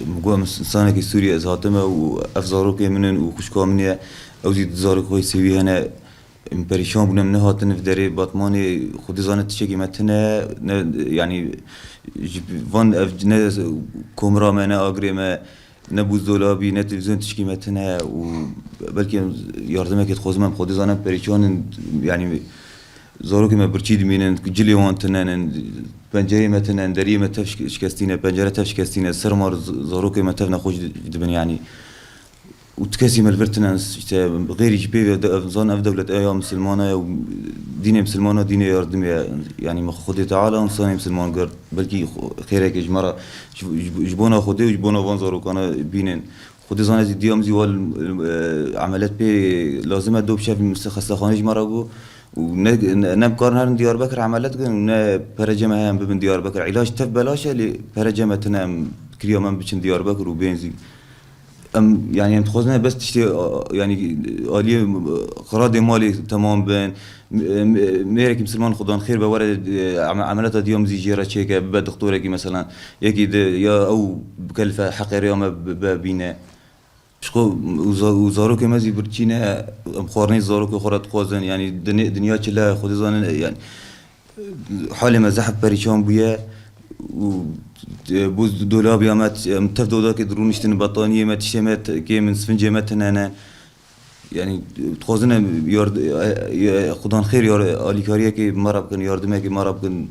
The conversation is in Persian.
مقام إنسانك سوريا زاتمه وأفزاروك منن وخشكا مني أو زيد زارك خوي سوي هنا پریشان بودم نه هاتن في داره باتماني خودی زانت تشکی متنه نه يعني وان نه كامرا ما نه آگری ما نه بوزدولابی نه تلفزيون تشکی متنه و بلکه یاردمه که خوزمم خودی زانم پریشان يعني زاروك ما برچید مینن جلی وان تنن پنجره متنن دری متف شکستینه پنجره تف شکستینه سر مار زاروك ما تف نخوش دبن يعني وتكاسي مالفرتنا غير يجبي زان اف دولة ايام مسلمانة ودين مسلمانة دين يردم يعني ما خدي تعالى انسان مسلمان قرد بلكي خيرك جمرة جبونا خدي وجبونا وانزارو كان بينن خدي زان ديام زيوال عملات بي لازم دوب شاف خستخانه جمرة جو ونم كارن هرن ديار بكر عملات كن ون برجمة هم ببن ديار بكر علاج تف بلاشه اللي برجمة تنام كريا من بتشن ديار بكر وبنزي يعني متخوزنا بس تشتي يعني آلية قراد مالي تمام بين ميرك مسلمان خدان خير بورد عملات ديوم زي جيرة شيكة ببا دكتورة كي مثلا يكي يا أو بكلفة حق ريامة ببينا شكو وزاروك مازي برتشينا مخورني زاروك خورات خوزن يعني دنيا كلها خودي زان يعني حالي مزحف بريشان بيا و بوز دولاب يا مات متف دودا كدرون يشتن بطانية مات شمات كي من سفنجة ماتنا يعني تخوزنا يارد خدان خير يار آليكارية كي مرة بكن ياردمه كي مرة بكن